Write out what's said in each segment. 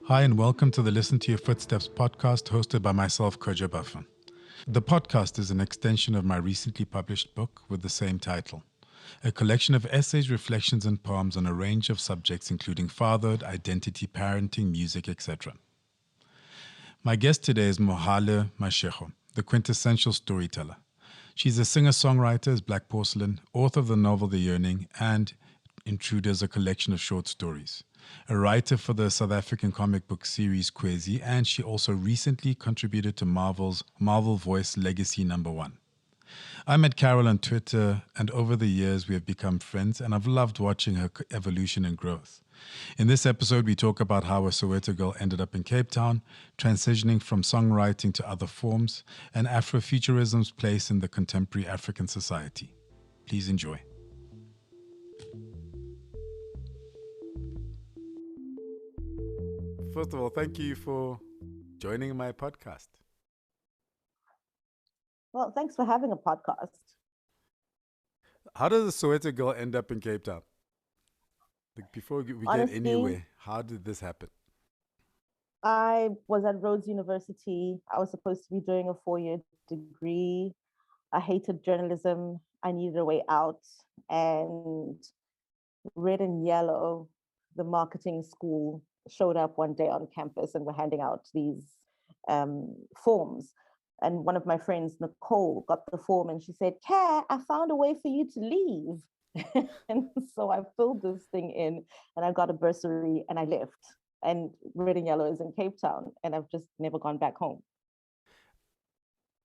Hi, and welcome to the Listen to Your Footsteps podcast hosted by myself, Kojo Buffer. The podcast is an extension of my recently published book with the same title, a collection of essays, reflections, and poems on a range of subjects including fatherhood, identity, parenting, music, etc. My guest today is Mohale Mashigo, the quintessential storyteller. She's a singer-songwriter as Black Porcelain, author of the novel The Yearning, and Intruders, a collection of short stories. A writer for the South African comic book series Kwezi, and she also recently contributed to Marvel's Marvel Voice Legacy #1. I met Carol on Twitter, and over the years we have become friends, and I've loved watching her evolution and growth. In this episode, we talk about how a Soweto girl ended up in Cape Town, transitioning from songwriting to other forms, and Afrofuturism's place in the contemporary African society. Please enjoy. First of all, thank you for joining my podcast. Well, thanks for having a podcast. How does a Soweto girl end up in Cape Town? Like before we get anywhere, how did this happen? I was at Rhodes University. I was supposed to be doing a 4-year degree. I hated journalism. I needed a way out. And Red and Yellow, the marketing school, showed up one day on campus and were handing out these forms. And one of my friends, Nicole, got the form and she said, "Care, I found a way for you to leave." And so I filled this thing in and I got a bursary and I left. And Red and Yellow is in Cape Town and I've just never gone back home.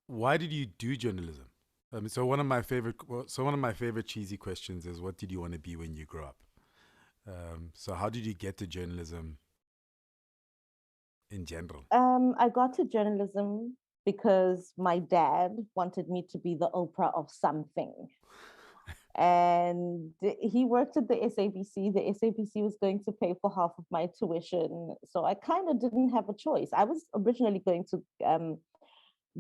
Why did you do journalism? So one of my favorite cheesy questions is, what did you want to be when you grow up? So how did you get to journalism in general? I got to journalism because my dad wanted me to be the Oprah of something. And he worked at the SABC. The SABC was going to pay for half of my tuition. So I kind of didn't have a choice. I was originally going to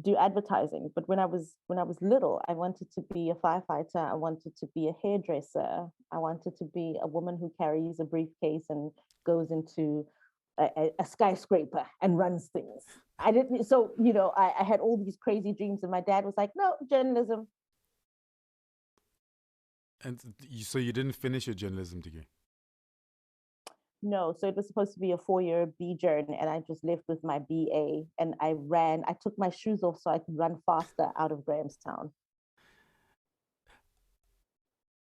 do advertising, but when I was little, I wanted to be a firefighter. I wanted to be a hairdresser. I wanted to be a woman who carries a briefcase and goes into a skyscraper and runs things. I didn't. So I had all these crazy dreams, and my dad was like, "No, journalism." And so you didn't finish your journalism degree? No, so it was supposed to be a 4-year B journey, and I just left with my BA, and I ran. I took my shoes off so I could run faster out of Grahamstown.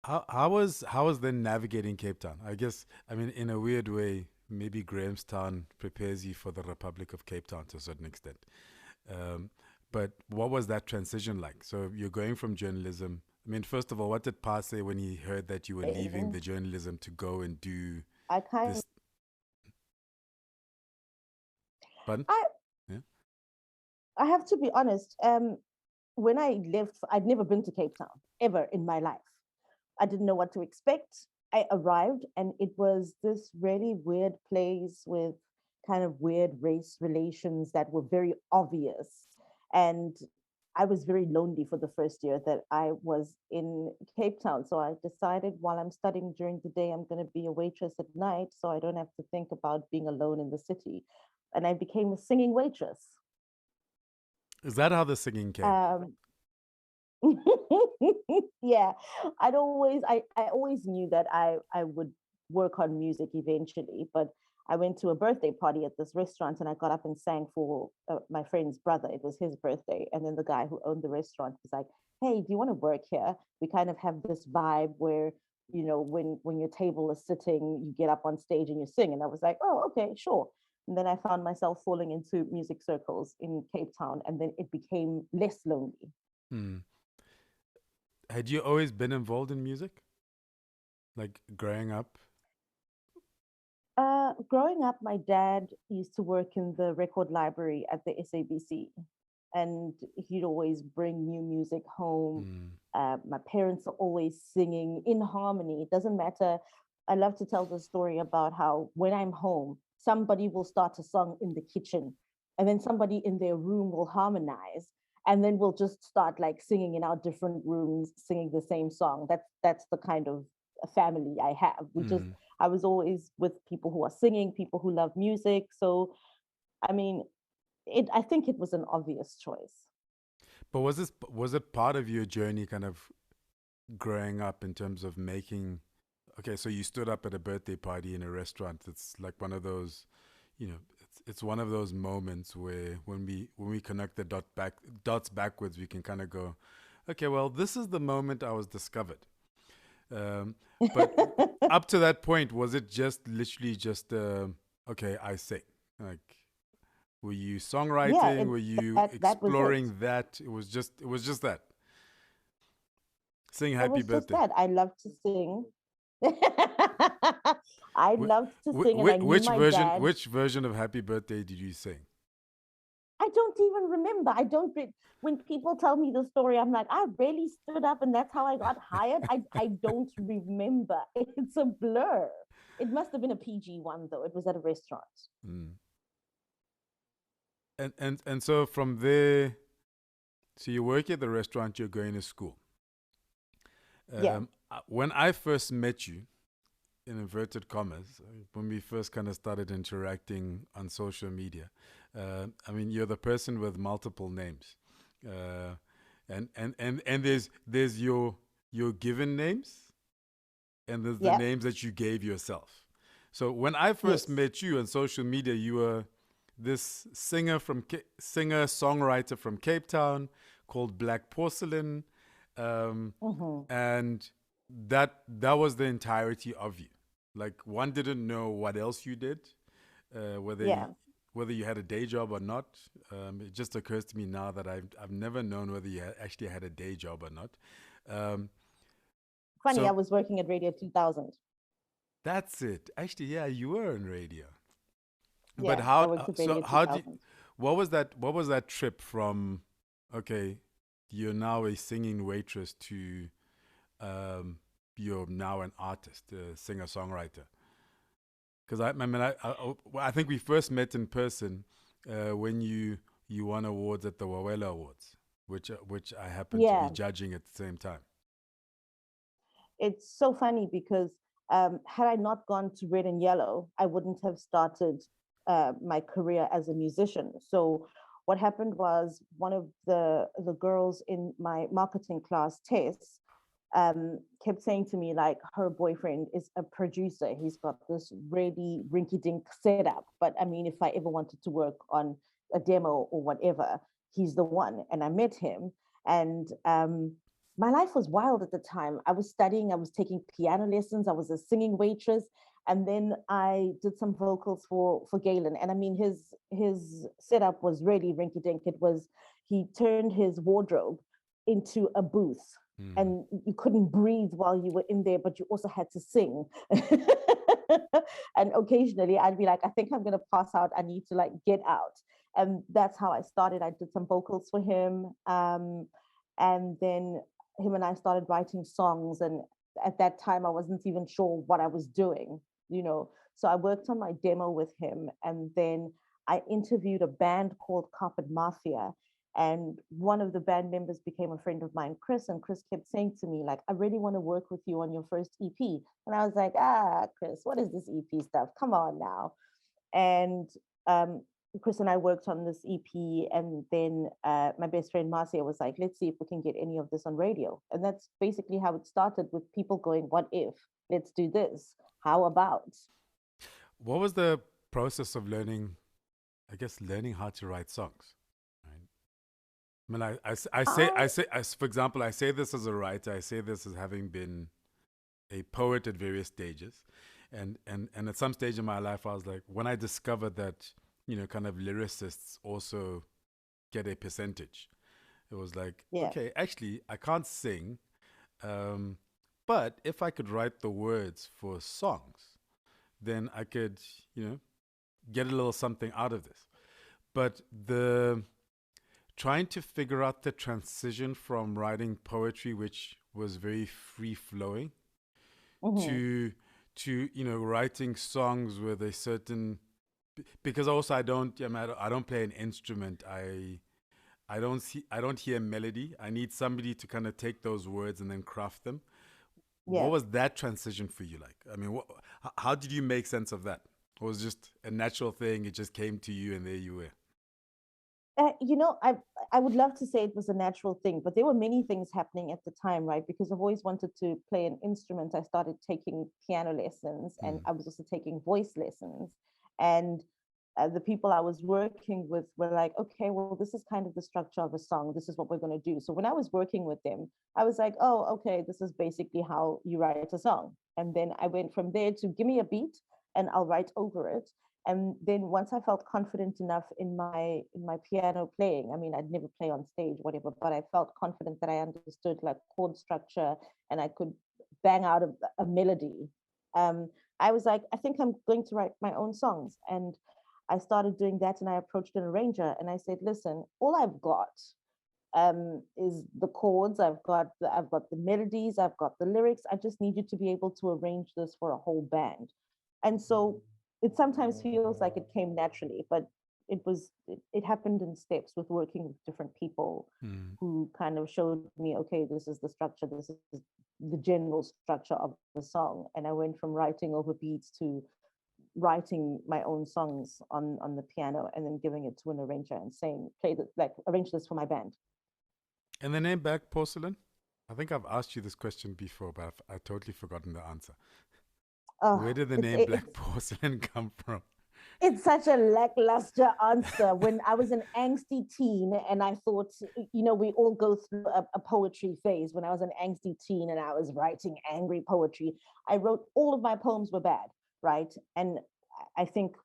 How was then navigating Cape Town? I guess, I mean, in a weird way, maybe Grahamstown prepares you for the Republic of Cape Town to a certain extent. But what was that transition like? So you're going from journalism. I mean, first of all, what did Pa say when he heard that you were leaving the journalism to go and do this? Pardon? I have to be honest. When I left, I'd never been to Cape Town ever in my life. I didn't know what to expect. I arrived and it was this really weird place with kind of weird race relations that were very obvious. And I was very lonely for the first year that I was in Cape Town. So I decided while I'm studying during the day, I'm going to be a waitress at night so I don't have to think about being alone in the city. And I became a singing waitress. Is that how the singing came? Yeah, I always knew that I would work on music eventually, but I went to a birthday party at this restaurant and I got up and sang for my friend's brother. It was his birthday, and then the guy who owned the restaurant was like, "Hey, do you want to work here? We kind of have this vibe where when your table is sitting, you get up on stage and you sing." And I was like, "Oh, okay, sure." And then I found myself falling into music circles in Cape Town, and then it became less lonely. Had you always been involved in music? Like growing up? Growing up, my dad used to work in the record library at the SABC, and he'd always bring new music home. My parents are always singing in harmony. It doesn't matter. I love to tell the story about how when I'm home, somebody will start a song in the kitchen, and then somebody in their room will harmonize, and then we'll just start like singing in our different rooms, singing the same song. That's the kind of family I have. I was always with people who are singing, people who love music. So, I mean, I think it was an obvious choice. But was it part of your journey, kind of growing up, in terms of making? Okay, so you stood up at a birthday party in a restaurant. It's like one of those, it's one of those moments where when we connect the dots backwards, we can kind of go, okay, well, this is the moment I was discovered. But up to that point, was it just literally just okay, I sing? Like, were you Yeah, songwriting? Were you that was it. exploring that? It was just that. Sing It happy was just birthday. that. I love to sing. I Wh- loved to sing, and I knew which my version? dad. Which version of Happy Birthday did you sing? I don't even remember. I don't. When people tell me the story, I'm like, I really stood up, and that's how I got hired. I don't remember. It's a blur. It must have been a PG one though. It was at a restaurant. Mm. And so from there, so you work at the restaurant, you're going to school. Yeah. When I first met you, in inverted commas, when we first kind of started interacting on social media, I mean, you're the person with multiple names, uh, and there's your given names, and there's the Yeah. names that you gave yourself. So when I first Yes. met you on social media, you were this singer songwriter from Cape Town called Black Porcelain, Mm-hmm. and that was the entirety of you. Like, one didn't know what else you did, whether Yeah. whether you had a day job or not. It just occurs to me now that I've never known whether you actually had a day job or not. Um, Funny, I so was working at Radio 2000. that's it. Actually, yeah, you were on radio. But Yeah, I worked at Radio how do 2000. what was that trip from, okay, you're now a singing waitress, to um, you're now an artist, a singer songwriter? Because I think we first met in person when you won awards at the Wawela Awards, which I happened to be Yeah, judging at the same time. it's so funny because had I not gone to Red and Yellow, I wouldn't have started my career as a musician. So what happened was one of the girls in my marketing class, Tess, kept saying to me like her boyfriend is a producer. He's got this really rinky-dink setup, but I mean, if I ever wanted to work on a demo or whatever, he's the one. And I met him, and my life was wild at the time. I was studying, I was taking piano lessons, I was a singing waitress, and then I did some vocals for Galen. And I mean, his setup was really rinky dink. It was he turned his wardrobe into a booth, Mm. and you couldn't breathe while you were in there, but you also had to sing. And occasionally I'd be like, I think I'm gonna pass out. I need to like get out. And that's how I started. I did some vocals for him. And then him and I started writing songs. And at that time, I wasn't even sure what I was doing, you know. So I worked on my demo with him. And then I interviewed a band called Carpet Mafia. And one of the band members became a friend of mine, Chris. And Chris kept saying to me, like, I really want to work with you on your first EP. And I was like, Chris, what is this EP stuff? Come on now. And um, Chris and I worked on this EP, and then my best friend Marcia was like, "Let's see if we can get any of this on radio." And that's basically how it started, with people going, "What if? Let's do this. How about?" What was the process of learning? I guess learning how to write songs. Right? I mean, I for example, I say this as a writer. I say this as having been a poet at various stages, and at some stage in my life, I was like, when I discovered that, kind of lyricists also get a percentage, it was like, Yeah, okay, actually, I can't sing, um, but if I could write the words for songs, then I could, get a little something out of this. But the trying to figure out the transition from writing poetry, which was very free flowing, hmm to writing songs with a certain, because also I don't play an instrument. I don't hear melody. I need somebody to kind of take those words and then craft them. What was that transition for you like? I mean, how did you make sense of that? Or was it just a natural thing? It just came to you and there you were? I would love to say it was a natural thing, but there were many things happening at the time, right? Because I've always wanted to play an instrument. I started taking piano lessons, and I was also taking voice lessons. And the people I was working with were like, okay, well, this is kind of the structure of a song. This is what we're going to do. So when I was working with them, I was like, oh, okay, this is basically how you write a song. And then I went from there to give me a beat and I'll write over it. And then once I felt confident enough in my piano playing, I mean, I'd never play on stage, whatever, but I felt confident that I understood like chord structure and I could bang out a melody. I was like, I think I'm going to write my own songs. And I started doing that, and I approached an arranger and I said, listen, all I've got is the chords. I've got the melodies. I've got the lyrics. I just need you to be able to arrange this for a whole band. And so it sometimes feels like it came naturally, but it happened in steps with working with different people who kind of showed me, okay, this is the structure, this is the general structure of the song. And I went from writing over beats to writing my own songs on the piano and then giving it to an arranger and saying, play this, like arrange this for my band. And the name Black Porcelain? I think I've asked you this question before, but I've totally forgotten the answer. Where did the name Black Porcelain come from? It's such a lackluster answer. When I was an angsty teen and I thought, we all go through a poetry phase. When I was an angsty teen and I was writing angry poetry, I wrote all of my poems were bad, right? And I think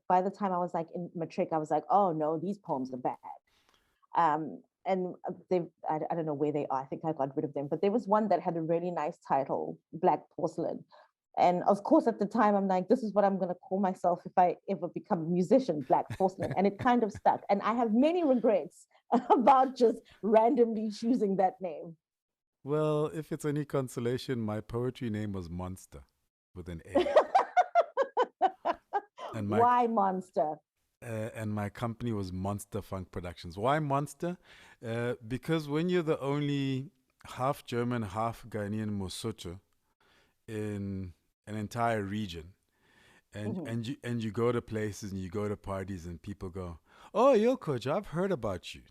by the time I was like in matric, I was like, oh no, these poems are bad. And I don't know where they are. I think I got rid of them. But there was one that had a really nice title, Black Porcelain. And of course, at the time, I'm like, this is what I'm going to call myself if I ever become a musician, Black Porcelain. And it kind of stuck. And I have many regrets about just randomly choosing that name. Well, if it's any consolation, my poetry name was Monster with an A. And why Monster? And my company was Monster Funk Productions. Why Monster? Because when you're the only half German, half Ghanaian Mosotho in an entire region, and you go to places and you go to parties and people go, oh, yo, coach, I've heard about you.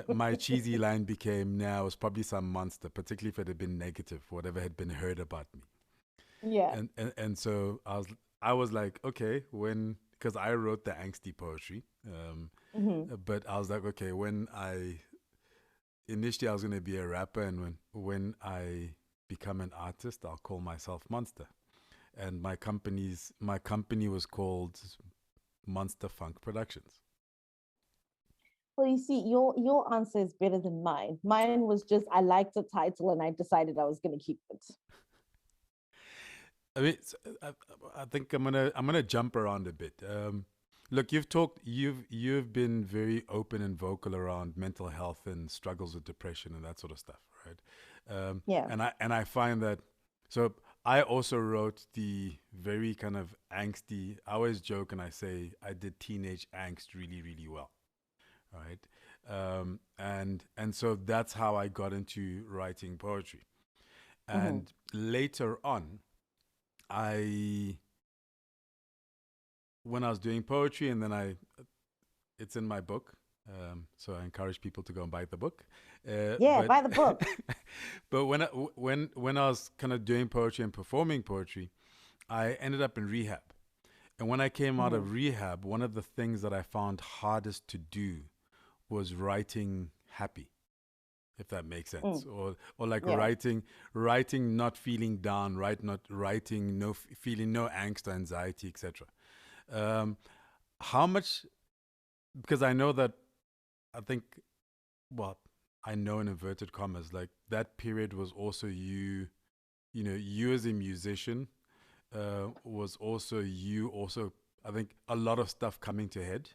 My cheesy line became, now it's probably some monster, particularly if it had been negative, whatever had been heard about me. Yeah. And so I was like, okay, because I wrote the angsty poetry, but I was like, okay, initially I was going to be a rapper, and when I become an artist, I'll call myself Monster. And my company was called Monster Funk Productions. Well, you see, your answer is better than mine. Mine was just, I liked the title and I decided I was going to keep it. I mean, I think I'm gonna jump around a bit. Look, you've been very open and vocal around mental health and struggles with depression and that sort of stuff, right? Yeah. And I find that, so I also wrote the very kind of angsty. I always joke and I say I did teenage angst really, really well, right? And so that's how I got into writing poetry. And later on, when I was doing poetry, and then it's in my book, so I encourage people to go and buy the book. Buy the book. But when I was kind of doing poetry and performing poetry, I ended up in rehab. And when I came out of rehab, one of the things that I found hardest to do was writing happy, if that makes sense, or like writing not feeling down, not writing feeling no angst or anxiety, etc. How much? Because I know that, I know in inverted commas, like that period was also you as a musician, was also I think a lot of stuff coming to head.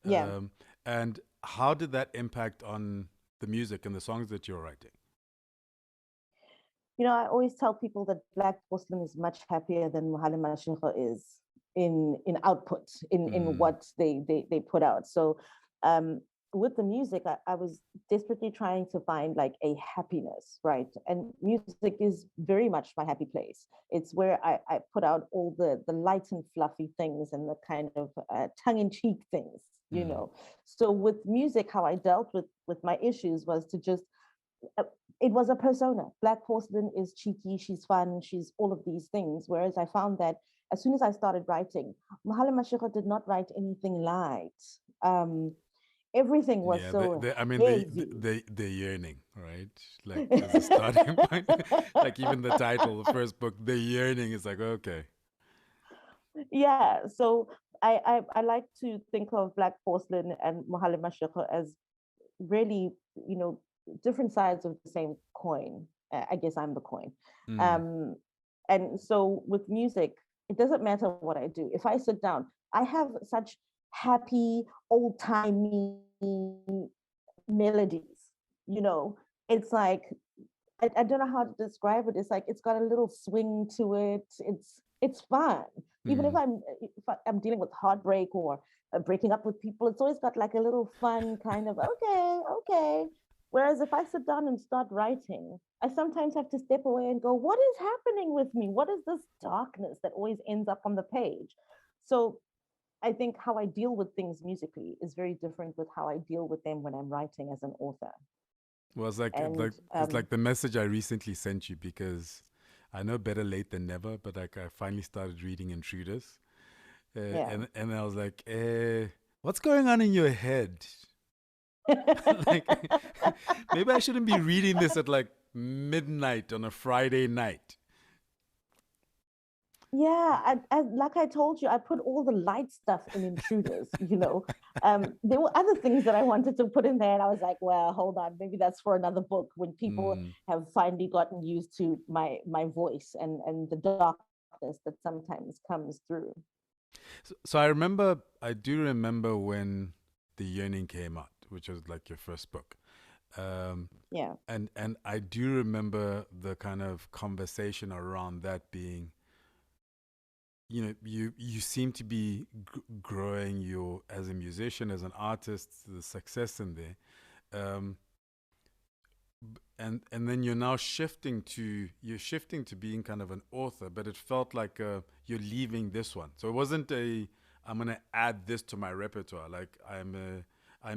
Yeah. And how did that impact on the music and the songs that you're writing? I always tell people that Black Porcelain is much happier than Mohale Mashigo is in output, in what they put out. So with the music, I was desperately trying to find like a happiness, right? And music is very much my happy place. It's where I put out all the light and fluffy things and the kind of tongue-in-cheek things, you Mm. know. So with music, how I dealt with my issues was to just uh, it was a persona. Black Porcelain is cheeky, she's fun, she's all of these things. Whereas I found that as soon as I started writing, Mohale Mashigo did not write anything light. Um, Everything was Yeah, so I mean, heavy. the yearning, right? Like as a starting point, like even the title, the first book, the yearning is like okay. Yeah, so I like to think of Black Porcelain and Mohale Mashigo as really, you know, different sides of the same coin. I guess I'm the coin. Mm. Um, and so with music, it doesn't matter what I do. If I sit down, I have such happy, old timey melodies. You know, it's like I don't know how to describe it. It's like it's got a little swing to it. It's fun. Even Mm. if I'm dealing with heartbreak or breaking up with people, it's always got like a little fun kind of okay, okay. Whereas if I sit down and start writing, I sometimes have to step away and go, what is happening with me? What is this darkness that always ends up on the page? So I think how I deal with things musically is very different with how I deal with them when I'm writing as an author. Well, And it's like the message I recently sent you because I know better late than never, but like I finally started reading Intruders, yeah. and I was like, what's going on in your head? Like maybe I shouldn't be reading this at like midnight on a Friday night. Yeah, like I told you, I put all the light stuff in Intruders, you know. There were other things that I wanted to put in there, and I was like, well, hold on, maybe that's for another book when people Mm. have finally gotten used to my voice and the darkness that sometimes comes through. So I do remember when The Yearning came out, which was like your first book. Um, Yeah. and I do remember the kind of conversation around that being, you know, you seem to be growing your as a musician, as an artist, the success in there. Um, and then you're shifting to being kind of an author, but it felt like you're leaving this one. So it wasn't a I'm gonna add this to my repertoire. Like I'm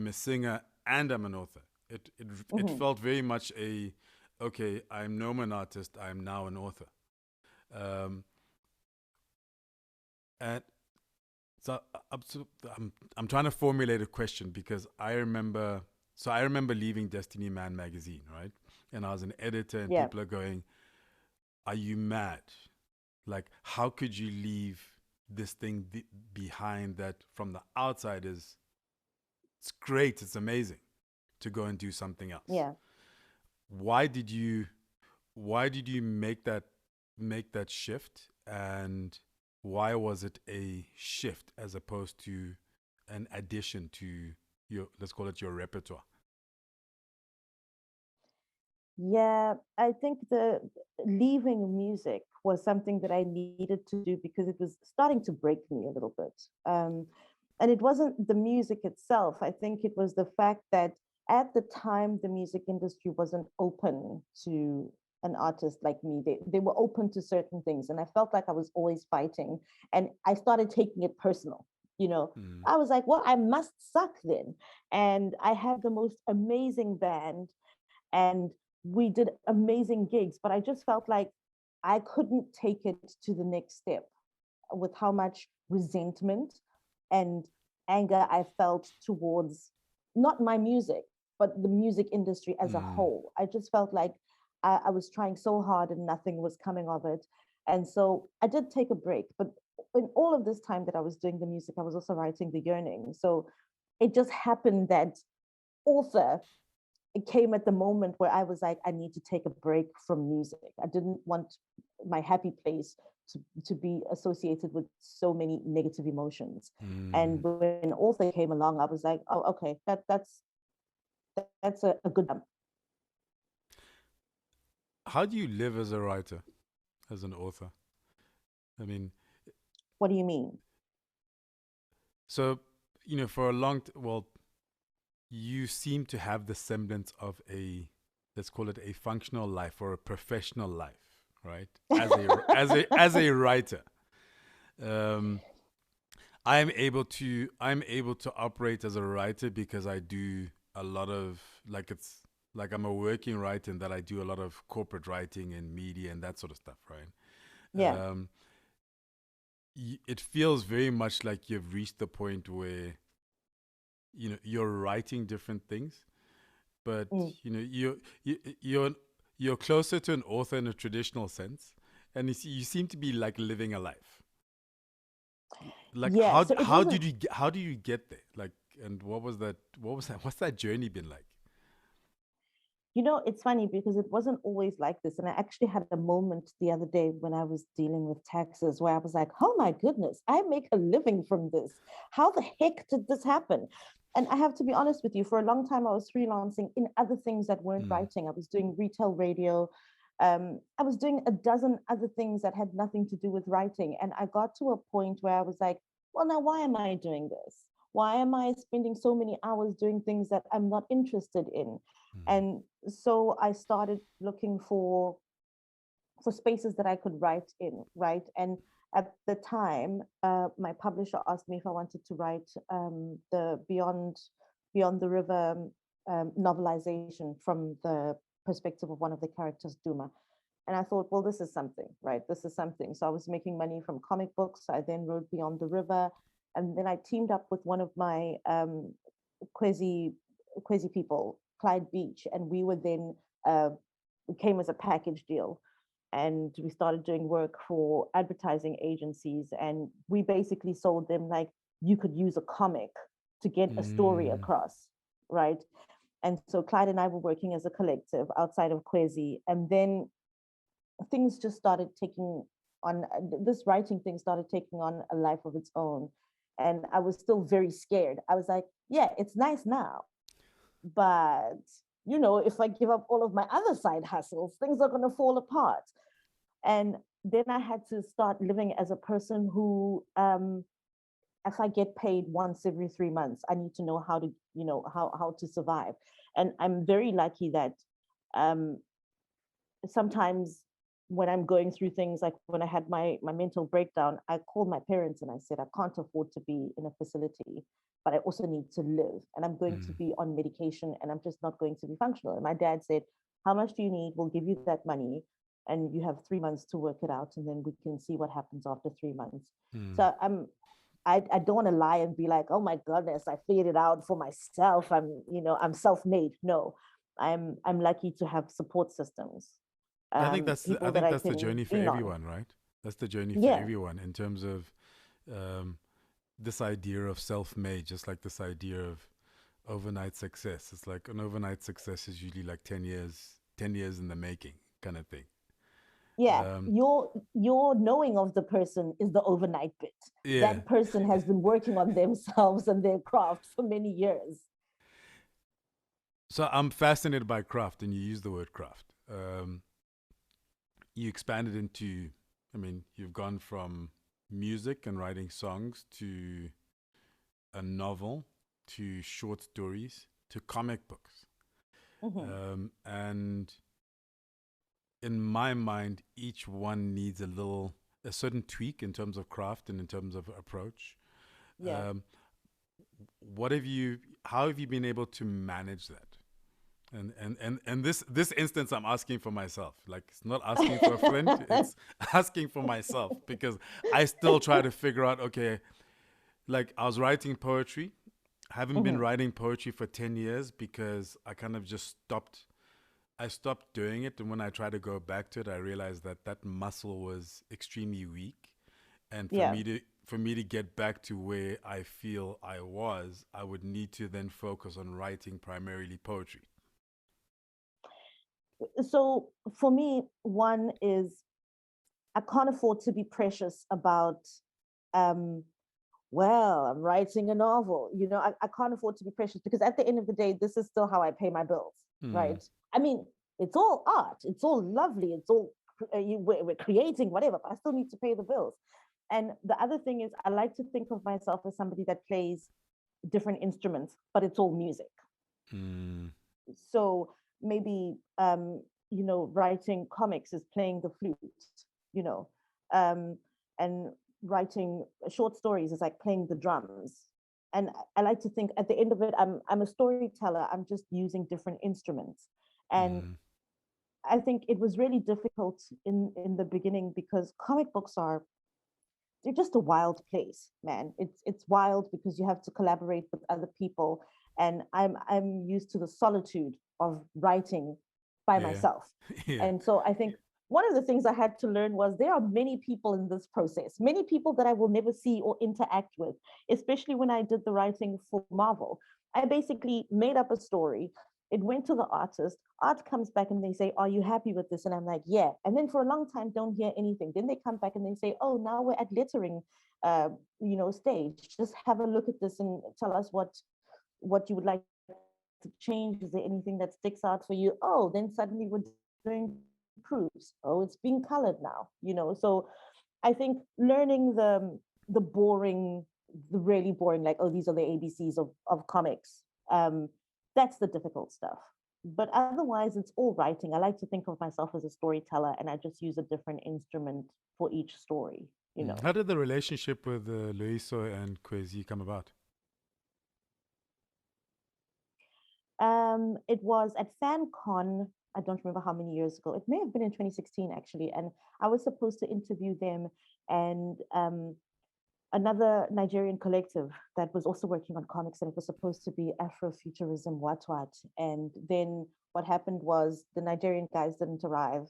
a singer and I'm an author. It Hmm. felt very much a okay. I'm no more an artist. I'm now an author. Um, and so I'm trying to formulate a question because I remember leaving Destiny Man magazine, right? And I was an editor, and Yeah. people are going, "Are you mad? Like, how could you leave this thing behind that from the outside is it's great, it's amazing to go and do something else. Yeah. Why did you make that shift, and why was it a shift as opposed to an addition to your, let's call it, your repertoire? Yeah, I think the leaving music was something that I needed to do because it was starting to break me a little bit. And it wasn't the music itself. I think it was the fact that at the time, the music industry wasn't open to an artist like me. They were open to certain things. And I felt like I was always fighting. And I started taking it personal. You know, Mm. I was like, well, I must suck then. And I had the most amazing band. And we did amazing gigs, but I just felt like I couldn't take it to the next step with how much resentment and anger I felt towards not my music, but the music industry as a Mm. whole. I just felt like I was trying so hard and nothing was coming of it. And so I did take a break. But in all of this time that I was doing the music, I was also writing The Yearning. So it just happened that author it came at the moment where I was like, I need to take a break from music. I didn't want my happy place to be associated with so many negative emotions. And Mm. when author came along, I was like, oh, okay, that's a good jump. How do you live as a writer, as an author? I mean, What do you mean? so, you know, for a long well, you seem to have the semblance of a, let's call it a functional life or a professional life, right? As a writer, um, I'm able to operate as a writer because I do a lot of, like, it's like I'm a working writer and that I do a lot of corporate writing and media and that sort of stuff, right? Yeah. It feels very much like you've reached the point where you're writing different things, but Mm. you're closer to an author in a traditional sense, and you seem to be like living a life. Like Yeah. So it wasn't. how do you get there? Like, and what's that journey been like? It's funny because it wasn't always like this. And I actually had a moment the other day when I was dealing with taxes where I was like, oh my goodness, I make a living from this. How the heck did this happen? And I have to be honest with you, for a long time, I was freelancing in other things that weren't Mm, writing. I was doing retail radio. I was doing a dozen other things that had nothing to do with writing. And I got to a point where I was like, well, now why am I doing this? Why am I spending so many hours doing things that I'm not interested in? mm, And so I started looking for spaces that I could write in, right? And at the time, my publisher asked me if I wanted to write the Beyond the River novelization from the perspective of one of the characters, Duma. And I thought, well, this is something, right? This is something. So I was making money from comic books. I then wrote Beyond the River, and then I teamed up with one of my Quasi people, Clyde Beach, and we were then came as a package deal, and we started doing work for advertising agencies, and we basically sold them like you could use a comic to get a story mm, across, right? And so Clyde and I were working as a collective outside of Quasi, and then things just started taking on this writing thing started taking on a life of its own. And I was still very scared. I was like, yeah, it's nice now, but if I give up all of my other side hustles, things are going to fall apart. And then I had to start living as a person who, if I get paid once every 3 months, I need to know how to, how to survive. And I'm very lucky that um, sometimes when I'm going through things, like when I had my mental breakdown, I called my parents and I said, I can't afford to be in a facility, but I also need to live, and I'm going to mm, be on medication, and I'm just not going to be functional. And my dad said, how much do you need? We'll give you that money, and you have 3 months to work it out, and then we can see what happens after 3 months. mm. So I don't want to lie and be like, oh my goodness, I figured it out for myself. I'm self-made. No, I'm lucky to have support systems, I people that think I that's the can journey for lean on. everyone, right? That's the journey for Yeah, everyone in terms of um, this idea of self-made, just like this idea of overnight success. It's like an overnight success is usually like 10 years in the making kind of thing. yeah. Um, Your knowing of the person is the overnight bit. yeah. That person has been working on themselves and their craft for many years. So I'm fascinated by craft, and you use the word craft. You expanded into, I mean, you've gone from music and writing songs to a novel to short stories to comic books. Hmm. And in my mind, each one needs a certain tweak in terms of craft and in terms of approach. Yeah. Um, how have you been able to manage that? And this instance, I'm asking for myself. Like, it's not asking for a friend, it's asking for myself, because I still try to figure out, okay, like, I was writing poetry. I haven't been Hmm. writing poetry for 10 years because I kind of just stopped. I stopped doing it, and when I tried to go back to it, I realized that that muscle was extremely weak. And Yeah. for me to get back to where I feel I was, I would need to then focus on writing primarily poetry. So for me, one is I can't afford to be precious about um, well, I'm writing a novel. I can't afford to be precious because at the end of the day, this is still how I pay my bills, Mm, right? I mean, it's all art, it's all lovely, it's all we're creating whatever, but I still need to pay the bills. And the other thing is, I like to think of myself as somebody that plays different instruments, but it's all music. Mm. So maybe writing comics is playing the flute, you know, um, and writing short stories is like playing the drums. And I like to think at the end of it, I'm a storyteller. I'm just using different instruments. And Mm. I think it was really difficult in the beginning because comic books are they're just a wild place, man. It's wild because you have to collaborate with other people, and I'm used to the solitude of writing by Yeah. myself. Yeah. And so I think one of the things I had to learn was there are many people in this process, many people that I will never see or interact with, especially when I did the writing for Marvel. I basically made up a story. It went to the artist. Art comes back and they say, "Are you happy with this?" And I'm like, "Yeah." And then for a long time, don't hear anything. Then they come back and they say, "Oh, now we're at lettering, stage. Just have a look at this and tell us what you would like to change. Is there anything that sticks out for you?" Oh, then suddenly we're doing proofs. Oh, it's being colored now. So I think learning the boring, the really boring, like, oh, these are the ABCs of comics. That's the difficult stuff. But otherwise, it's all writing. I like to think of myself as a storyteller, and I just use a different instrument for each story. You Mm. know, How did the relationship with Luiso and Kwezi come about? it was at FanCon. I don't remember how many years ago. It may have been in 2016 actually, and I was supposed to interview them and another Nigerian collective that was also working on comics, and it was supposed to be Afrofuturism What What. And then what happened was the Nigerian guys didn't arrive.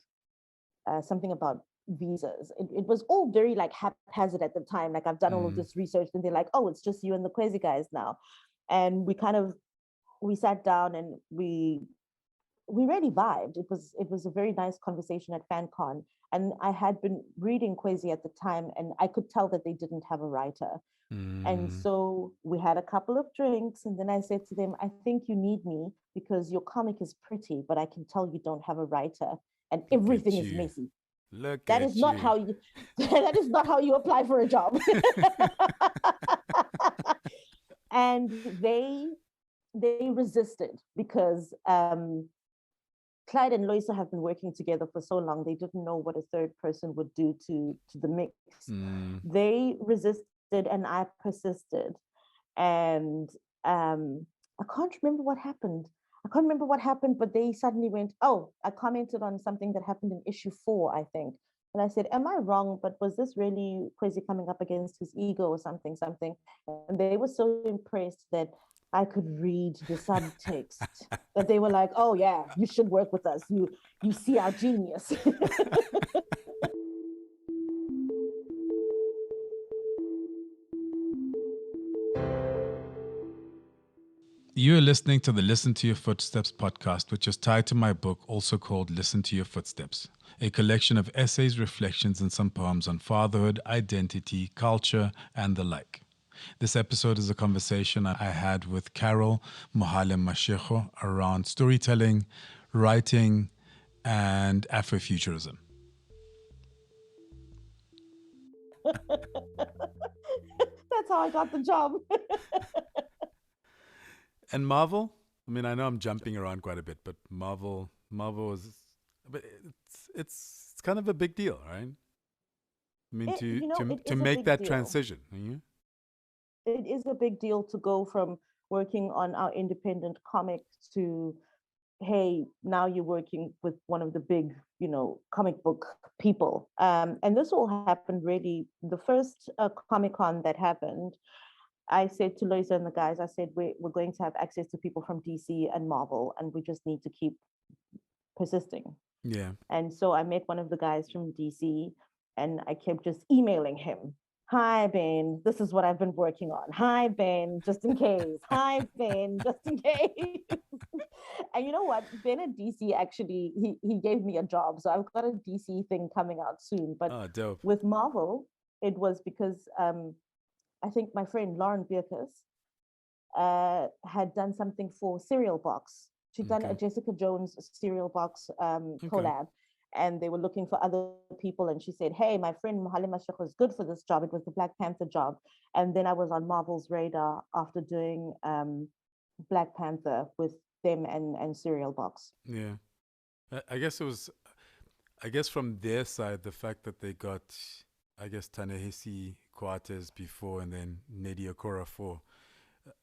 Something about visas. It was all very like haphazard at the time. Like I've done all of Mm. this research, and they're like, "Oh, it's just you and the crazy guys now." And we sat down and we really vibed. It was a very nice conversation at FanCon. And I had been reading Kwezi at the time, and I could tell that they didn't have a writer. And Mm. so we had a couple of drinks, and then I said to them, "I think you need me because your comic is pretty, but I can tell you don't have a writer, and Look everything at is you. messy." Look That is at not you. how you that is not how you apply for a job. And they resisted because Clyde and Loisa have been working together for so long, they didn't know what a third person would do to the mix. Mm. They resisted and I persisted. And I can't remember what happened. I can't remember what happened, but they suddenly went, "Oh, I commented on something that happened in issue 4, I think." And I said, "Am I wrong? But was this really crazy coming up against his ego or something, something?" And they were so impressed that I could read the subtext that they were like, "Oh yeah, you should work with us. You see our genius." You are listening to the Listen to Your Footsteps podcast, which is tied to my book, also called Listen to Your Footsteps, a collection of essays, reflections, and some poems on fatherhood, identity, culture, and the like. This episode is a conversation I had with Carol Mohale Mashigo around storytelling, writing, and Afrofuturism. That's how I got the job. And Marvel? I mean, I know I'm jumping around quite a bit, but Marvel is, but it's kind of a big deal, right? I mean, It, to you know, to it to is a make big that deal. transition. You It is a big deal to go from working on our independent comic to, hey, now you're working with one of the big, comic book people. And this all happened really the first Comic Con that happened. I said to Loisa and the guys, I said, we're going to have access to people from DC and Marvel, and we just need to keep persisting. yeah. And so I met one of the guys from DC and I kept just emailing him. "Hi, Ben, this is what I've been working on. Hi, Ben, just in case. Hi, Ben, just in case." And you know what? Ben at DC actually, he gave me a job. So I've got a DC thing coming out soon. But Oh, dope. with Marvel, it was because I think my friend Lauren Bierkes had done something for Cereal Box. She'd done a Okay. Jessica Jones Cereal Box Okay. collab, and they were looking for other people. And she said, "Hey, my friend Mohale Mashiko is good for this job." It was the Black Panther job. And then I was on Marvel's radar after doing Black Panther with them and Cereal Box. Yeah. I guess it was, I guess from their side, the fact that they got, I guess, Ta-Nehisi Coates before and then Nnedi Okorafor,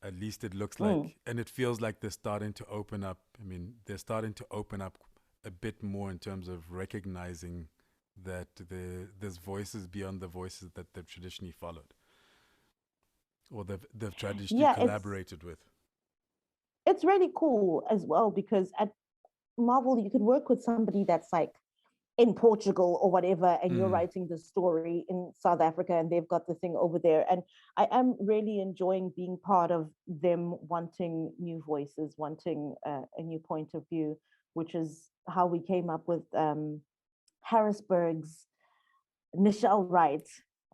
at least it looks Mm. like, and it feels like they're starting to open up. I mean, they're starting to open up a bit more in terms of recognizing that there's voices beyond the voices that they've traditionally followed or they've traditionally Yeah, collaborated with. it's really cool as well because at Marvel you could work with somebody that's like in Portugal or whatever, and you're Mm. writing the story in South Africa and they've got the thing over there. And I am really enjoying being part of them wanting new voices, wanting a new point of view, which is how we came up with Harrisburg's Nichelle Wright,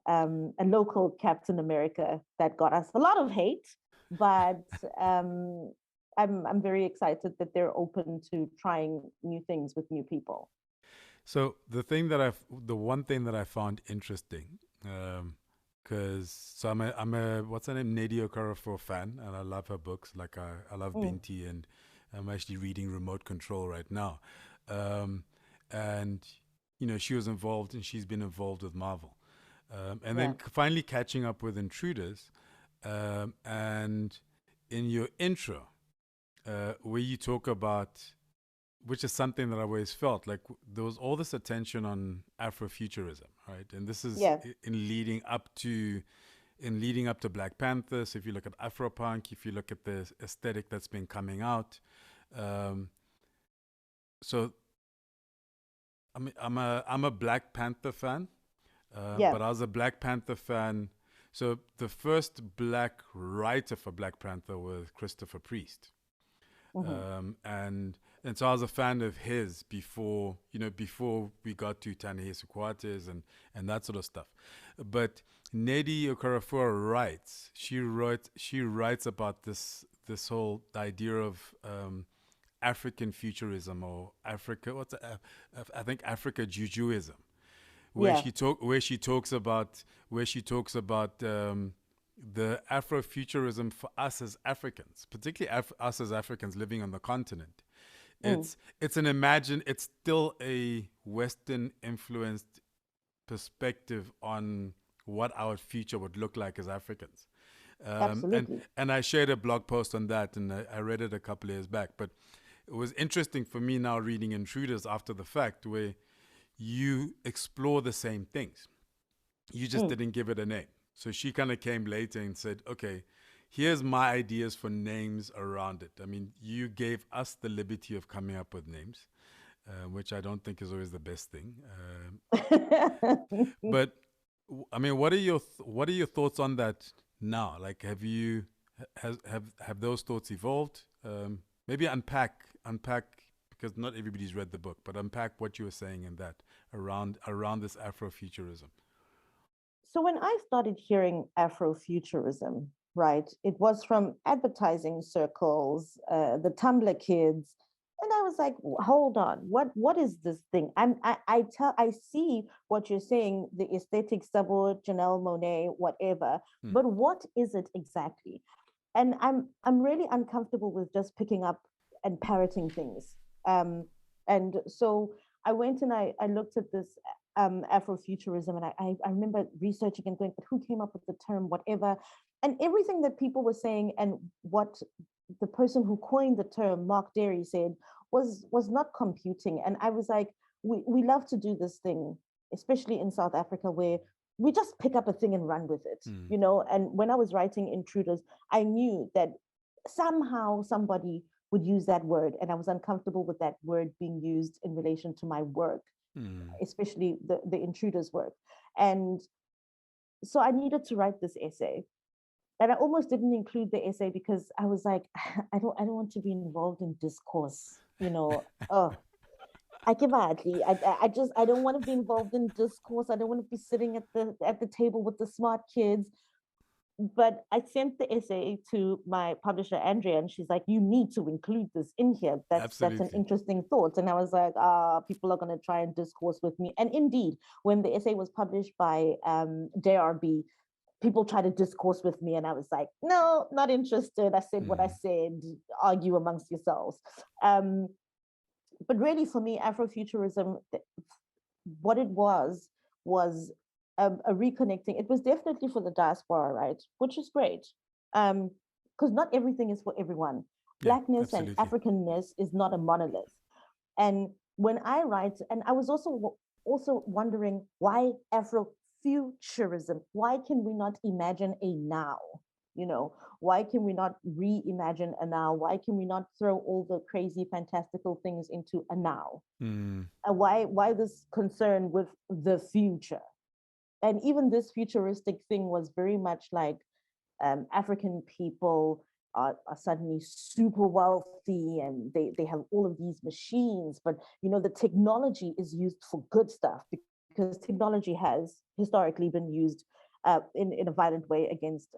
a local Captain America that got us a lot of hate, but um, I'm very excited that they're open to trying new things with new people. So the one thing that I found interesting, because so I'm a what's her name, Nnedi Okorafor fan, and I love her books. Like I love Mm, Binti, and I'm actually reading Remote Control right now, um, and she was involved, and she's been involved with Marvel, and yeah, then finally catching up with Intruders, and in your intro, where you talk about, which is something that I always felt like there was all this attention on Afrofuturism, right? And this is yeah, in leading up to Black Panther. So if you look at Afropunk, if you look at the aesthetic that's been coming out, um, so I'm a Black Panther fan, yeah. but I was a Black Panther fan. So the first black writer for Black Panther was Christopher Priest. Hmm. And so I was a fan of his before we got to Ta-Nehisi Coates and that sort of stuff. But Nnedi Okorafor she writes about this whole idea of African futurism or Africa I think Africa Jujuism, Yeah, where she talks about the Afrofuturism for us as Africans, particularly us as Africans living on the continent. mm, It's still a Western influenced perspective on what our future would look like as Africans. Um, and absolutely. and I shared a blog post on that, and I read it a couple of years back. But it was interesting for me now reading Intruders after the fact, where you explore the same things. You just Mm, didn't give it a name. So she kind of came later and said, okay, here's my ideas for names around it. I mean, you gave us the liberty of coming up with names, which I don't think is always the best thing. But I mean, what are your thoughts on that now? Like, have those thoughts evolved? Maybe unpack because not everybody's read the book, but unpack what you were saying in that around this Afrofuturism. So when I started hearing Afrofuturism, right, it was from advertising circles, the Tumblr kids, and I was like, hold on, what is this thing? I see what you're saying, the aesthetic Sabo, Janelle Monet, whatever, Hmm. but what is it exactly? And I'm really uncomfortable with just picking up and parroting things. Um, and so I went and I looked at this Afrofuturism, and I remember researching and going, but who came up with the term, whatever, and everything that people were saying, and what the person who coined the term, Mark Derry, said was not computing. And I was like, we love to do this thing, especially in South Africa, where we just pick up a thing and run with it, Hmm. you know. And when I was writing Intruders, I knew that somehow somebody would use that word, and I was uncomfortable with that word being used in relation to my work, Hmm. especially the Intruders work. And so I needed to write this essay. And I almost didn't include the essay because I was like, I don't want to be involved in discourse, you know. Oh, I don't want to be involved in discourse. I don't want to be sitting at the table with the smart kids. But I sent the essay to my publisher Andrea, and she's like, "You need to include this in here. That's an Absolutely. interesting thought." And I was like, people are going to try and discourse with me." And indeed, when the essay was published by JRB, people try to discourse with me, and I was like, no, not interested. I said what I said. Argue amongst yourselves. Um, but really, for me, Afrofuturism, what it was a reconnecting. It was definitely for the diaspora, right? Which is great, because not everything is for everyone. Yeah, Blackness and absolutely. Africanness is not a monolith. And when I write, and I was also wondering why Afrofuturism? Why can we not imagine a now? You know, why can we not reimagine a now? Why can we not throw all the crazy, fantastical things into a now? Why this concern with the future? And even this futuristic thing was very much like African people are suddenly super wealthy and they have all of these machines, but you know the technology is used for good stuff because technology has historically been used in a violent way against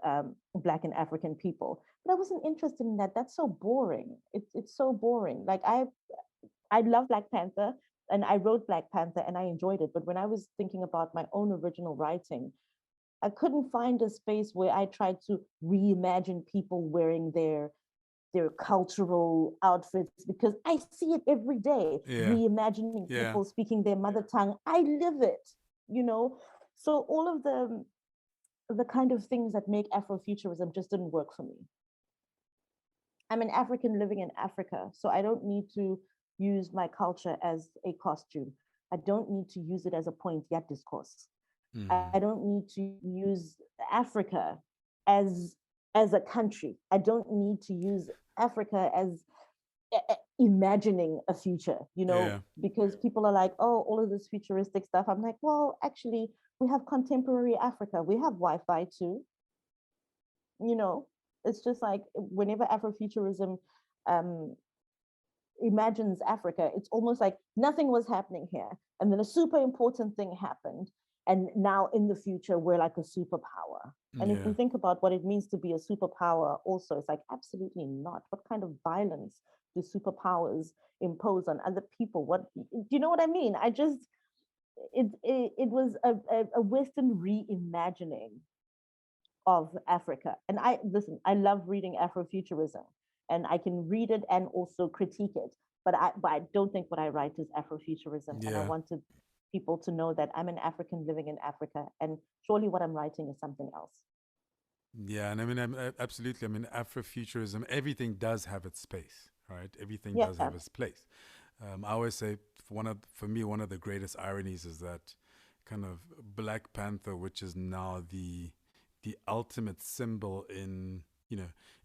Black and African people. But I wasn't interested in that. That's so boring. It's so boring. Like I love Black Panther and I wrote Black Panther and I enjoyed it. But when I was thinking about my own original writing, I couldn't find a space where I tried to reimagine people wearing their cultural outfits because I see it every day, Yeah. reimagining Yeah. people speaking their mother tongue. I live it, you know. So all of the kind of things that make Afrofuturism just didn't work for me. I'm an African living in Africa, so I don't need to use my culture as a costume. I don't need to use it as a point yet discourse. I don't need to use Africa as as a country. I don't need to use Africa as imagining a future, you know, Yeah. because people are like, oh, all of this futuristic stuff. I'm like, well, actually, we have contemporary Africa. We have Wi-Fi too, you know. It's just like whenever Afrofuturism um, imagines Africa, it's almost like nothing was happening here. And then a super important thing happened. And now in the future, we're like a superpower. And if Yeah. we think about what it means to be a superpower, also, it's like absolutely not. What kind of violence do superpowers impose on other people? What do you know what I mean? I just it was a Western reimagining of Africa. And I listen, I love reading Afrofuturism and I can read it and also critique it. But I don't think what I write is Afrofuturism. And I Yeah. wanted people to know that I'm an African living in Africa and surely what I'm writing is something else. Yeah, and I mean, absolutely. I mean, Afrofuturism, everything does have its space, right? Everything does Yeah. have its place. I always say, for me, one of the greatest ironies is that kind of Black Panther, which is now the ultimate symbol in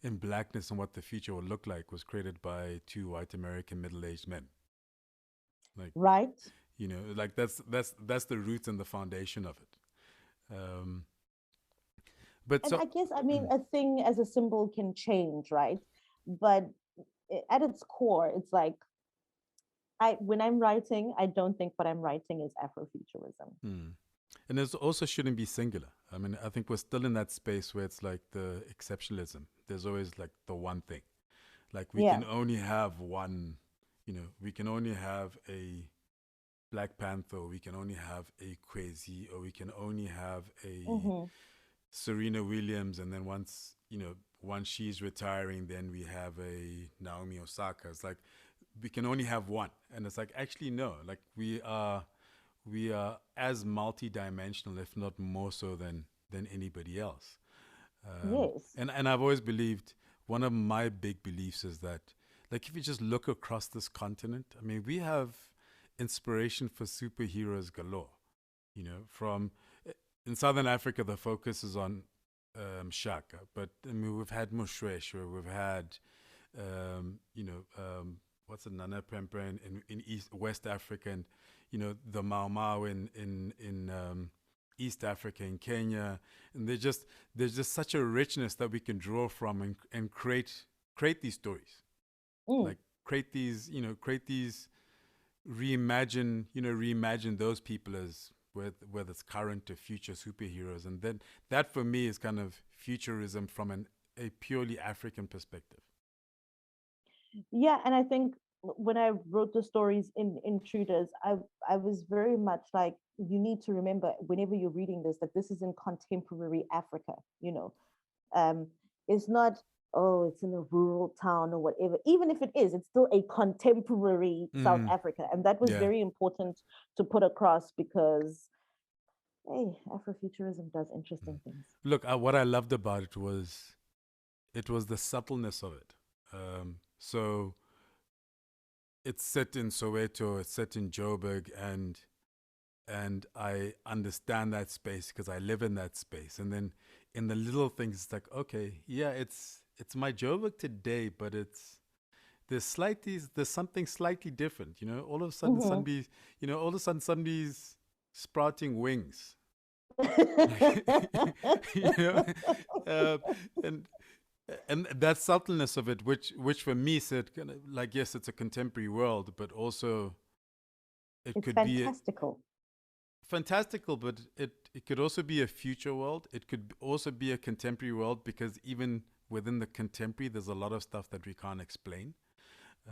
in blackness and what the future will look like, was created by two white American middle-aged men. Like, Right. like that's the roots and the foundation of it. Um, but And so, I guess I mean a thing as a symbol can change, right? But at its core, it's like I when I'm writing, I don't think what I'm writing is Afrofuturism. and it also shouldn't be singular. I mean, I think we're still in that space where it's like the exceptionalism. There's always like the one thing. Like we Yeah. can only have one, we can only have a Black Panther, we can only have a Kwezi, or we can only have a Mm-hmm. Serena Williams, and then once she's retiring, then we have a Naomi Osaka. It's like we can only have one, and it's like actually no, like we are as multidimensional, if not more so than anybody else. Yes. And I've always believed, one of my big beliefs is that, like, if you just look across this continent, I mean, we have inspiration for superheroes galore. From in Southern Africa, the focus is on Shaka, but I mean, we've had Mushweshwe, we've had, what's it, Nana Prempeh in West Africa, and the Mau Mau in East Africa, in Kenya, and there's just such a richness that we can draw from, and create these stories, Mm. like create these reimagine those people as whether it's current or future superheroes, and then that for me is kind of futurism from a purely African perspective. Yeah, and I think when I wrote the stories in Intruders, I was very much like, you need to remember whenever you're reading this that this is in contemporary Africa. Um, it's not, oh, it's in a rural town or whatever. Even if it is, it's still a contemporary South Mm, Africa, and that was yeah. very important to put across because hey, Afrofuturism does Mm. interesting things. Look, what I loved about it was the subtleness of it. So it's set in Soweto, it's set in Joburg, and I understand that space because I live in that space. And then in the little things, it's like, okay, yeah, it's my Joburg today, but there's something slightly different. All of a sudden Mm-hmm. somebody's all of a sudden somebody's sprouting wings. you know, uh, and and that subtleness of it, which for me said kind of like, yes, it's a contemporary world, but also it It's could be fantastical. fantastical, but it could also be a future world. It could also be a contemporary world because even within the contemporary, there's a lot of stuff that we can't explain.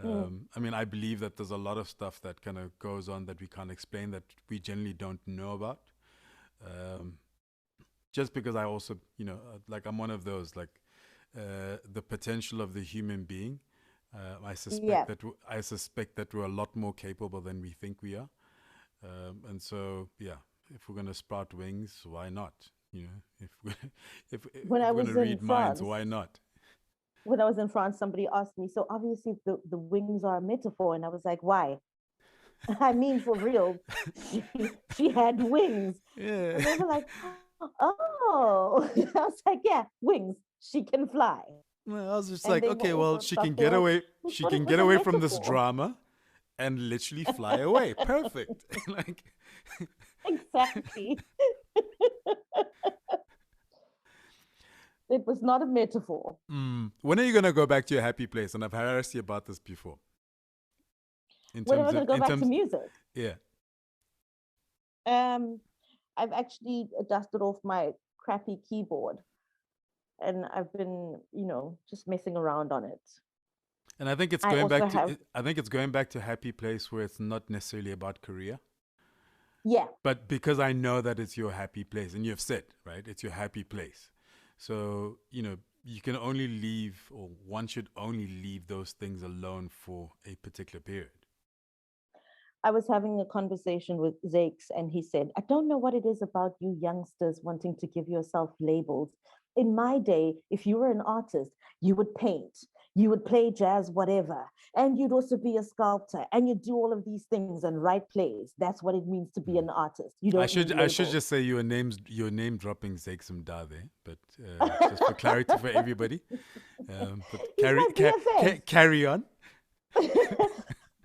Mm. I mean, I believe that there's a lot of stuff that kind of goes on that we can't explain that we generally don't know about. Um, just because I also, like I'm one of those, like the potential of the human being. Yeah. I suspect that we're a lot more capable than we think we are. And so, yeah, if we're gonna sprout wings, why not? If we, When if I we're gonna was in read minds, France, why not? when I was in France, somebody asked me, so obviously the wings are a metaphor. And I was like, why? I mean, for real, she had wings. Yeah. And they were like, oh. I was like, yeah, wings. She can fly. Well, I was just And like, they were okay, well, also shocked. They were like, we she thought can it get was a away from this metaphor. drama and literally fly away. Perfect. Like, Exactly. It was not a metaphor. when are you gonna go back to your happy place? And I've harassed you about this before. When am I going to go back to music? Yeah. Um, I've actually dusted off my crappy keyboard and I've been, just messing around on it. And I think it's I going also back to have, I think it's going back to happy place where it's not necessarily about career, yeah, but because I know that it's your happy place, and you've said right, it's your happy place. So you can only leave, or one should only leave those things alone for a particular period. I was having a conversation with Zakes, and he said, I don't know what it is about you youngsters wanting to give yourself labels. In my day, if you were an artist, you would paint, you would play jazz, whatever, and you'd also be a sculptor, and you'd do all of these things and write plays. That's what it means to be an artist. You don't need I should labels. just say your name dropping Zakesum Da there, but just for clarity for everybody. But He's my BFF. carry on.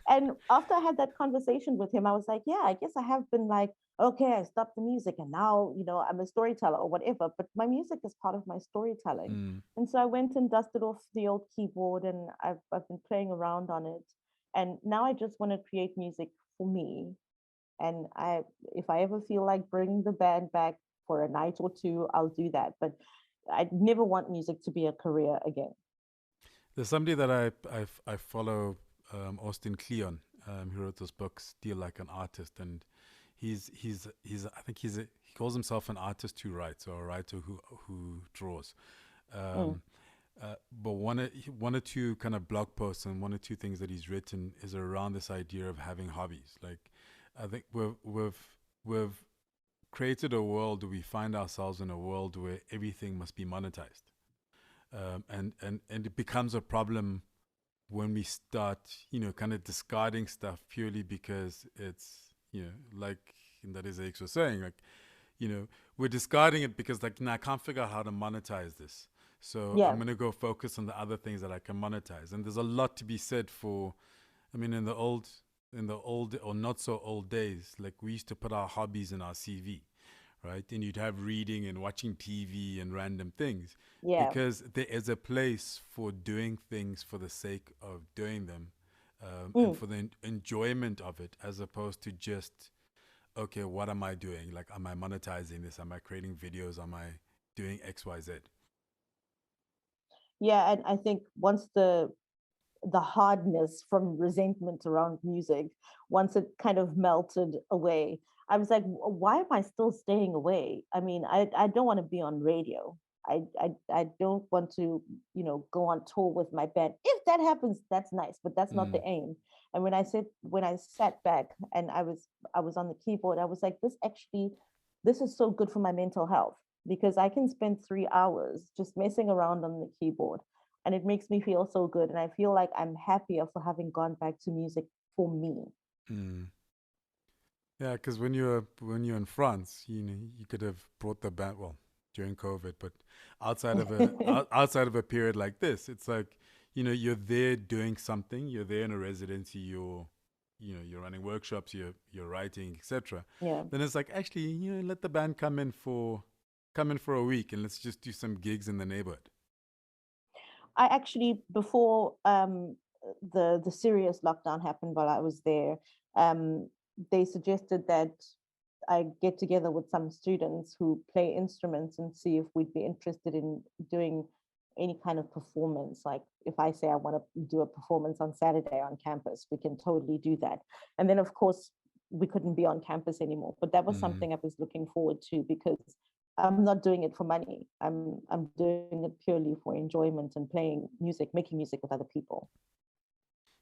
And after I had that conversation with him, I was like, yeah, I guess I have been like, okay, I stopped the music and now, I'm a storyteller or whatever, but my music is part of my storytelling. Mm. And so I went and dusted off the old keyboard and I've been playing around on it. And now I just want to create music for me. And if I ever feel like bringing the band back for a night or two, I'll do that. But I never want music to be a career again. There's somebody that I follow, Austin Kleon, who wrote those books, Deal Like an Artist, and he's I think he calls himself an artist who writes, or a writer who draws. Mm. Um, but one or two kind of blog posts and one or two things that he's written is around this idea of having hobbies. Like, I think we've created a world where we find ourselves in a world where everything must be monetized, and it becomes a problem when we start, kind of discarding stuff purely because it's, like that is X was saying, like, we're discarding it because like, I can't figure out how to monetize this. So I'm Yeah. going to go focus on the other things that I can monetize. And there's a lot to be said for, I mean, in the old or not so old days, like we used to put our hobbies in our CV, right? And you'd have reading and watching TV and random things Yeah. because there is a place for doing things for the sake of doing them, and Mm. for the enjoyment of it, as opposed to just, okay, what am I doing? Like, am I monetizing this? Am I creating videos? Am I doing X, Y, Z? Yeah, and I think once the hardness from resentment around music, once it kind of melted away, I was like, why am I still staying away? I mean, I don't want to be on radio. I don't want to, go on tour with my band. If that happens, that's nice, but that's not the Mm. aim. And when I sat back and I was on the keyboard, I was like, this is so good for my mental health, because I can spend 3 hours just messing around on the keyboard, and it makes me feel so good. And I feel like I'm happier for having gone back to music for me. Mm. Yeah, because when you're in France, you could have brought the band well during COVID, but outside of a period like this, it's like you're there doing something. You're there in a residency. You're running workshops. You're writing, etc. Yeah. Then it's like actually let the band come in for a week and let's just do some gigs in the neighborhood. I actually, before the serious lockdown happened while I was there, they suggested that I get together with some students who play instruments and see if we'd be interested in doing any kind of performance. Like if I say I want to do a performance on Saturday on campus, we can totally do that. And then of course we couldn't be on campus anymore. But that was Mm. something I was looking forward to, because I'm not doing it for money. I'm doing it purely for enjoyment and playing music, making music with other people.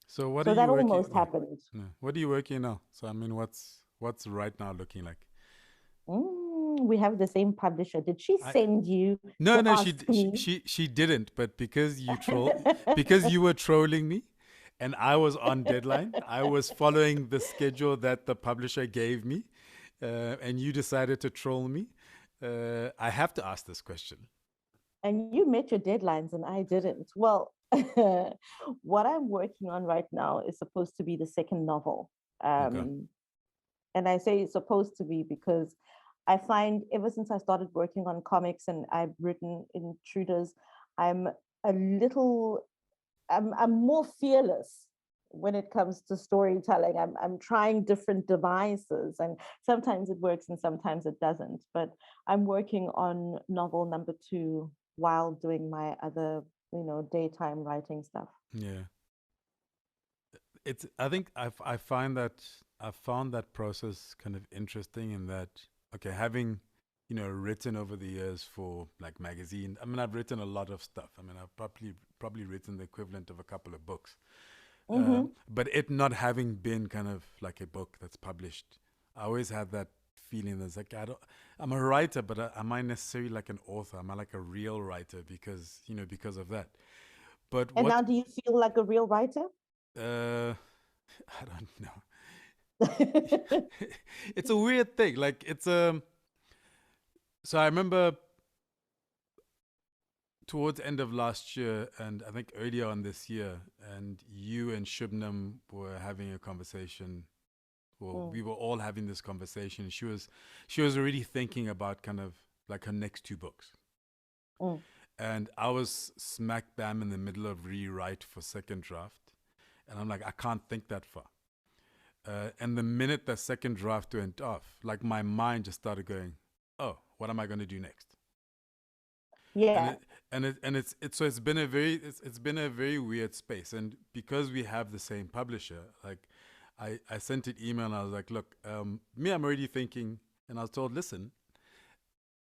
So what are So that you working? almost happened. No, what are you working now? So I mean, what's right now looking like? We have the same publisher. Did she I send you No, to no, ask me? she didn't. But because you were trolling me, and I was on deadline, I was following the schedule that the publisher gave me, and you decided to troll me. I have to ask this question. And you met your deadlines and I didn't. Well, what I'm working on right now is supposed to be the second novel. Okay. Um, and I say it's supposed to be because I find ever since I started working on comics and I've written intruders, I'm a little, I'm more fearless when it comes to storytelling. I'm trying different devices, and sometimes it works and sometimes it doesn't. But I'm working on novel number 2 while doing my other, daytime writing stuff. Yeah. I think I found that process kind of interesting in that okay, having written over the years for like magazine. I mean, I've written a lot of stuff. I mean, I've probably written the equivalent of a couple of books. Mm-hmm. But it not having been kind of like a book that's published, I always had that feeling that's like I'm a writer, but am I necessarily like an author? Am I like a real writer because of that? But And what now, do you feel like a real writer? uh, I don't know. It's a weird thing. Like it's So I remember towards the end of last year, and I think earlier on this year, and you and Shubnam were having a conversation. Well, Mm, we were all having this conversation. She was already thinking about kind of like her next 2 books, mm. and I was smack bam in the middle of rewrite for second draft, and I'm like, I can't think that far. And the minute the second draft went off, like my mind just started going, "Oh, what am I going to do next?" And Yeah. it and it's so it's been a very weird space. And because we have the same publisher, like I sent an email and I was like, "Look, me, I'm already thinking," and I was told, "Listen,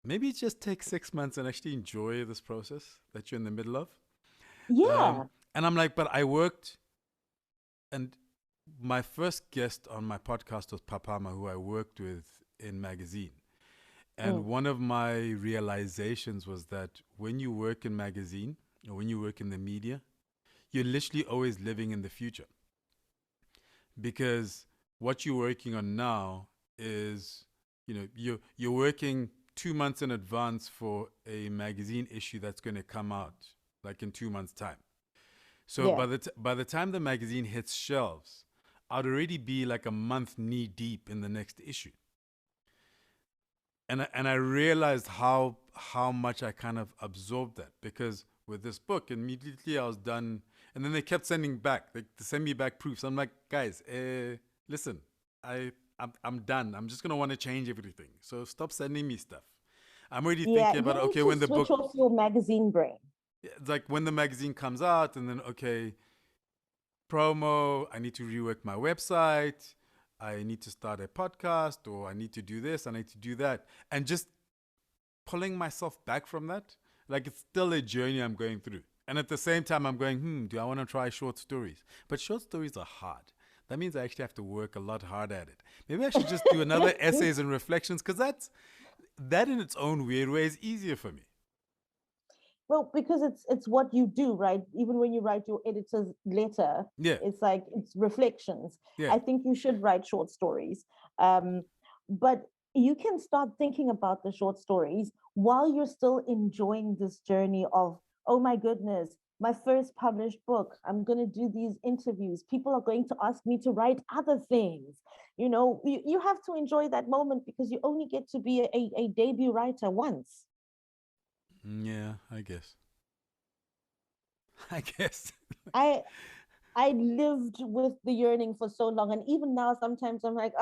maybe just take 6 months and actually enjoy this process that you're in the middle of." Yeah. And I'm like, "But I worked." And my first guest on my podcast was Papama, who I worked with in magazine. And Mm, one of my realizations was that when you work in magazine or when you work in the media, you're literally always living in the future. Because what you're working on now is, you're working 2 months in advance for a magazine issue that's going to come out like in 2 months' time. So yeah. by the time the magazine hits shelves, I'd already be like a month knee deep in the next issue. And I realized how much I kind of absorbed that, because with this book immediately I was done, and then they kept sending back, they send me back proofs. I'm like, guys, listen, I'm done. I'm just gonna want to change everything, so stop sending me stuff. I'm already Yeah. thinking You about need okay to when the switch book, off your magazine brain. it's like when the magazine comes out, and then okay, promo. I need to rework my website. I need to start a podcast, or I need to do this. I need to do that. And just pulling myself back from that, like it's still a journey I'm going through. And at the same time, I'm going, do I want to try short stories? But short stories are hard. That means I actually have to work a lot harder at it. Maybe I should just do another essays and reflections, because that in its own weird way is easier for me. Well, because it's what you do, right? Even when you write your editor's letter, Yeah, it's like it's reflections. yeah. I think you should write short stories. But you can start thinking about the short stories while you're still enjoying this journey of, oh my goodness, my first published book. I'm going to do these interviews. People are going to ask me to write other things. You have to enjoy that moment because you only get to be a debut writer once. Yeah, I guess. I guess. I I lived with the yearning for so long. And even now, sometimes I'm like,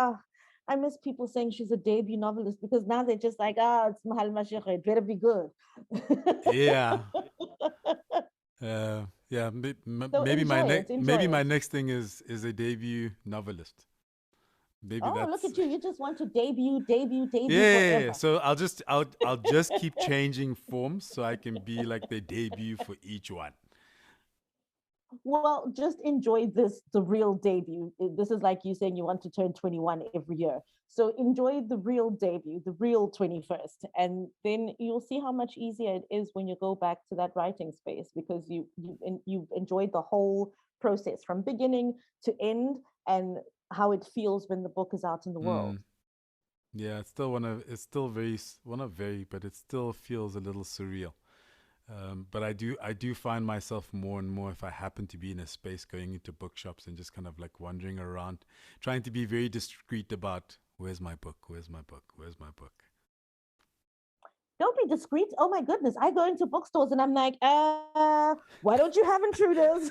I miss people saying she's a debut novelist because now they're just like, it's Mohale Mashigo. It better be good. Yeah. Yeah, So enjoy it. Enjoy maybe my it. next thing is a debut novelist. Maybe Oh, look that's at you. You just want to debut yeah. forever. So I'll just keep changing forms so I can be like the debut for each one. Well, just enjoy the real debut. This is like you saying you want to turn 21 every year. So enjoy the real debut, the real 21st. And then you'll see how much easier it is when you go back to that writing space because you've enjoyed the whole process from beginning to end and how it feels when the book is out in the world. Mm, yeah, it's still very well, not very, but it still feels a little surreal. But I do find myself more and more, if I happen to be in a space, going into bookshops and just kind of like wandering around, trying to be very discreet about where's my book, where's my book, where's my book. Don't be discreet. Oh my goodness. I go into bookstores and I'm like, why don't you have intruders?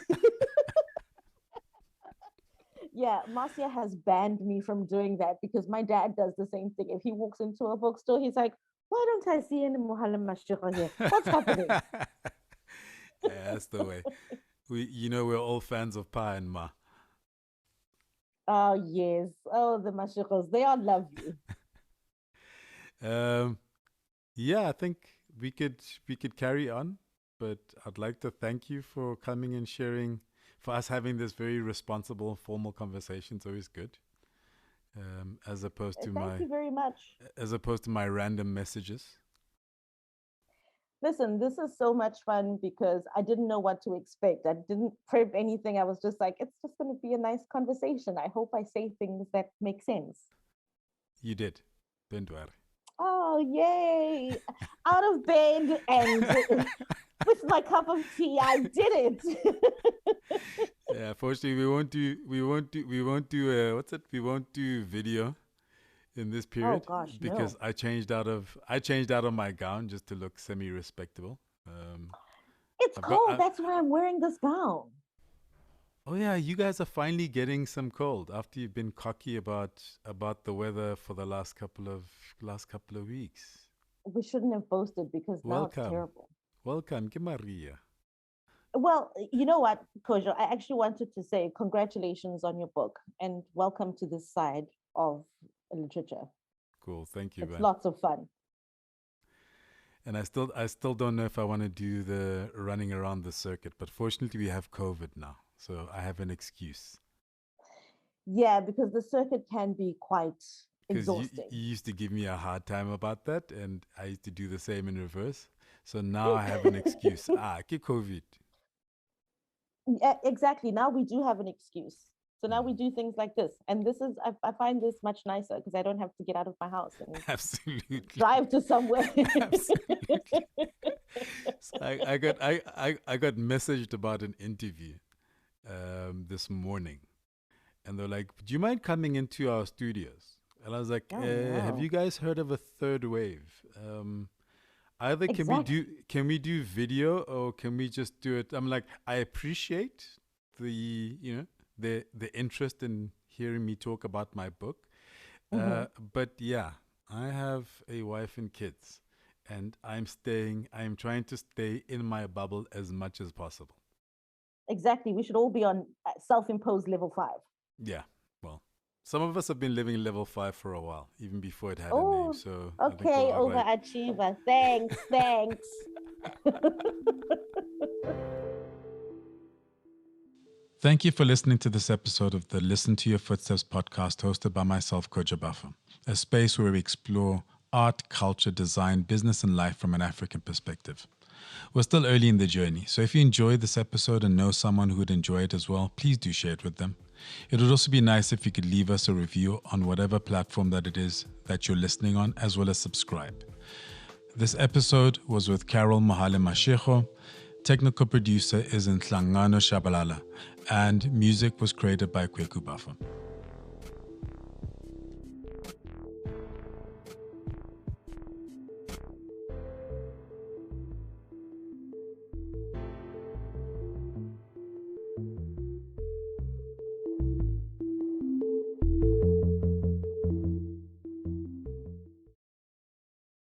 Yeah, Marcia has banned me from doing that because my dad does the same thing. If he walks into a bookstore, he's like, why don't I see any Mohale Mashigo here? What's happening? Yeah, that's the way. We're all fans of Pa and Ma. Oh, yes. Oh, the Mashigos. They are lovely. Um, yeah, I think we could carry on, but I'd like to thank you for coming and sharing, for us having this very responsible, formal conversation. It's always good, as opposed to Thank my you very much. random messages. Listen, this is so much fun because I didn't know what to expect. I didn't prep anything. I was just like, it's just going to be a nice conversation. I hope I say things that make sense. You did, don't worry. Oh, yay. Out of bed and with my cup of tea, I did it. Yeah, fortunately, we won't do what's it? We won't do video in this Oh, period gosh, because no. I changed out of my gown just to look semi respectable. It's I've got cold. That's why I'm wearing this gown. Oh yeah, you guys are finally getting some cold after you've been cocky about the weather for the last couple of weeks. We shouldn't have boasted because now it's Welcome, terrible. welcome, Gemaria. Well, you know what, Kojo? I actually wanted to say congratulations on your book and welcome to this side of literature. Cool, thank you, It's man. lots of fun. And I still don't know if I want to do the running around the circuit, but fortunately we have COVID now, so I have an excuse. Yeah, because the circuit can be quite Because you exhausting. used to give me a hard time about that, and I used to do the same in reverse. So now I have an excuse. Get COVID. Yeah, exactly. Now we do have an excuse. So now we Mm. do things like this. And I find this much nicer because I don't have to get out of my house and Absolutely. drive to somewhere. Absolutely. So I got messaged about an interview this morning, and they're like, "Do you mind coming into our studios?" And I was like, Oh "Have no. you guys heard of a third wave? Either Exactly. can we do video, or can we just do it?" I'm like, I appreciate the interest in hearing me talk about my book, Hmm. but yeah, I have a wife and kids, and I'm trying to stay in my bubble as much as possible. Exactly. We should all be on self-imposed level 5. Yeah. Well, some of us have been living level 5 for a while, even before it had a name. Oh, So I think we're okay, all right. overachiever. Thanks, thanks. Thank you for listening to this episode of the Listen to Your Footsteps podcast hosted by myself, Koja Buffer, a space where we explore art, culture, design, business, and life from an African perspective. We're still early in the journey, so if you enjoyed this episode and know someone who would enjoy it as well, please do share it with them. It would also be nice if you could leave us a review on whatever platform that it is that you're listening on, as well as subscribe. This episode was with Carol Mohale Mashigo. Technical producer is Nhlangano Chabalala, and music was created by Kweku Buffer.